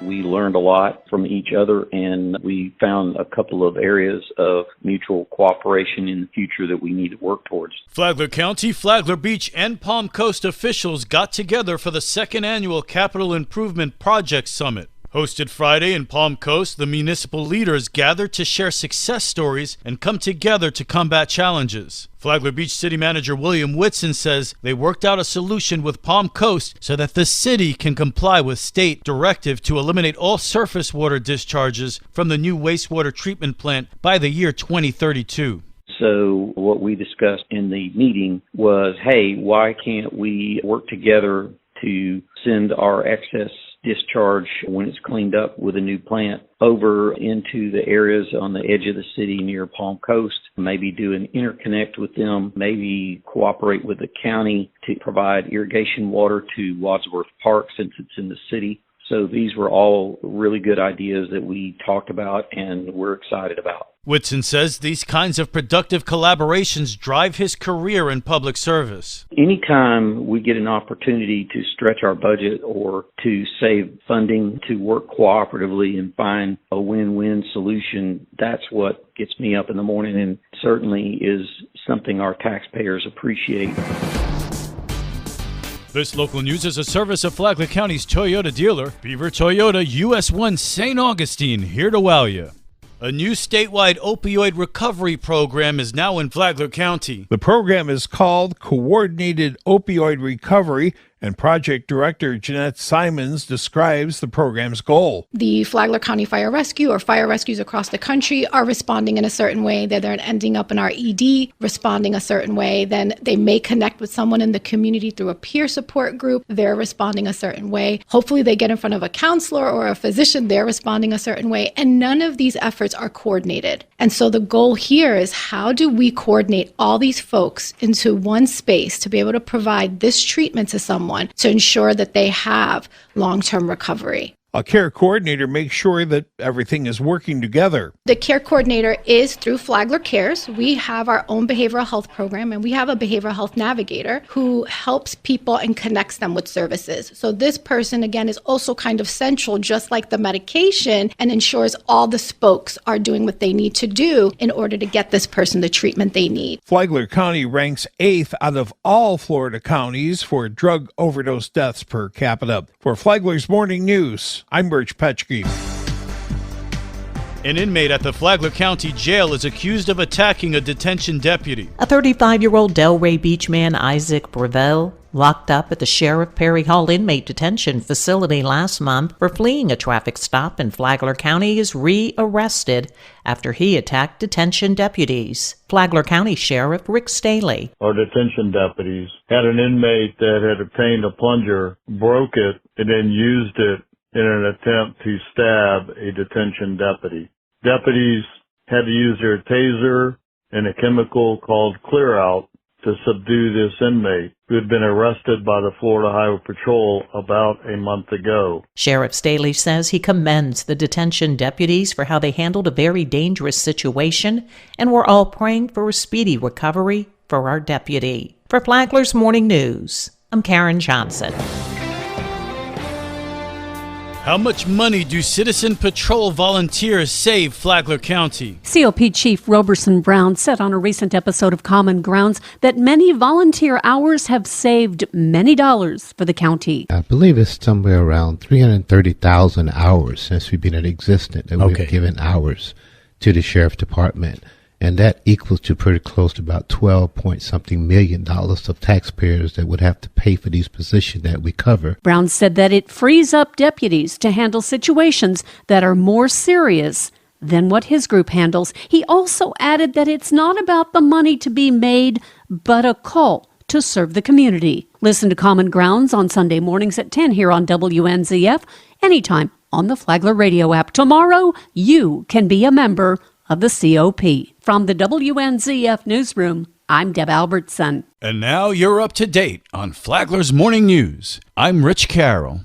We learned a lot from each other, and we found a couple of areas of mutual cooperation in the future that we need to work towards. Flagler County, Flagler Beach, and Palm Coast officials got together for the second annual Capital Improvement Project Summit. Hosted Friday in Palm Coast, the municipal leaders gathered to share success stories and come together to combat challenges. Flagler Beach City Manager William Whitson says they worked out a solution with Palm Coast so that the city can comply with state directive to eliminate all surface water discharges from the new wastewater treatment plant by the year 2032. So what we discussed in the meeting was, hey, why can't we work together to send our excess discharge when it's cleaned up with a new plant over into the areas on the edge of the city near Palm Coast, maybe do an interconnect with them, maybe cooperate with the county to provide irrigation water to Wadsworth Park since it's in the city. So these were all really good ideas that we talked about and we're excited about. Whitson says these kinds of productive collaborations drive his career in public service. Anytime we get an opportunity to stretch our budget or to save funding, to work cooperatively and find a win-win solution, that's what gets me up in the morning and certainly is something our taxpayers appreciate. This local news is a service of Flagler County's Toyota dealer, Beaver Toyota, US 1 St. Augustine, here to wow you. A new statewide opioid recovery program is now in Flagler County. The program is called Coordinated Opioid Recovery, and Project Director Jeanette Simons describes the program's goal. The Flagler County Fire Rescue or fire rescues across the country are responding in a certain way. They're ending up in our ED, responding a certain way. Then they may connect with someone in the community through a peer support group. They're responding a certain way. Hopefully they get in front of a counselor or a physician. They're responding a certain way. And none of these efforts are coordinated. And so the goal here is how do we coordinate all these folks into one space to be able to provide this treatment to someone to ensure that they have long-term recovery. A care coordinator makes sure that everything is working together. The care coordinator is through Flagler Cares. We have our own behavioral health program, and we have a behavioral health navigator who helps people and connects them with services. So this person, again, is also kind of central, just like the medication, and ensures all the spokes are doing what they need to do in order to get this person the treatment they need. Flagler County ranks 8th out of all Florida counties for drug overdose deaths per capita. For Flagler's Morning News, I'm Birch Petchke. An inmate at the Flagler County Jail is accused of attacking a detention deputy. A 35-year-old Delray Beach man, Isaac Brevel, locked up at the Sheriff Perry Hall inmate detention facility last month for fleeing a traffic stop in Flagler County, is re-arrested after he attacked detention deputies. Flagler County Sheriff Rick Staley. Our detention deputies had an inmate that had obtained a plunger, broke it, and then used it in an attempt to stab a detention deputy. Deputies had to use their taser and a chemical called Clear Out to subdue this inmate, who had been arrested by the Florida Highway Patrol about a month ago. Sheriff Staley says he commends the detention deputies for how they handled a very dangerous situation, and we're all praying for a speedy recovery for our deputy. For Flagler's Morning News, I'm Karen Johnson. How much money do Citizen Patrol volunteers save Flagler County? COP Chief Roberson Brown said on a recent episode of Common Grounds that many volunteer hours have saved many dollars for the county. I believe it's somewhere around 330,000 hours since we've been in existence that we've given hours to the Sheriff Department. And that equals to pretty close to about $12-point-something million of taxpayers that would have to pay for these positions that we cover. Brown said that it frees up deputies to handle situations that are more serious than what his group handles. He also added that it's not about the money to be made, but a call to serve the community. Listen to Common Grounds on Sunday mornings at 10 here on WNZF, anytime on the Flagler radio app. Tomorrow, you can be a member of the COP. From the WNZF Newsroom, I'm Deb Albertson. And now you're up to date on Flagler's Morning News. I'm Rich Carroll.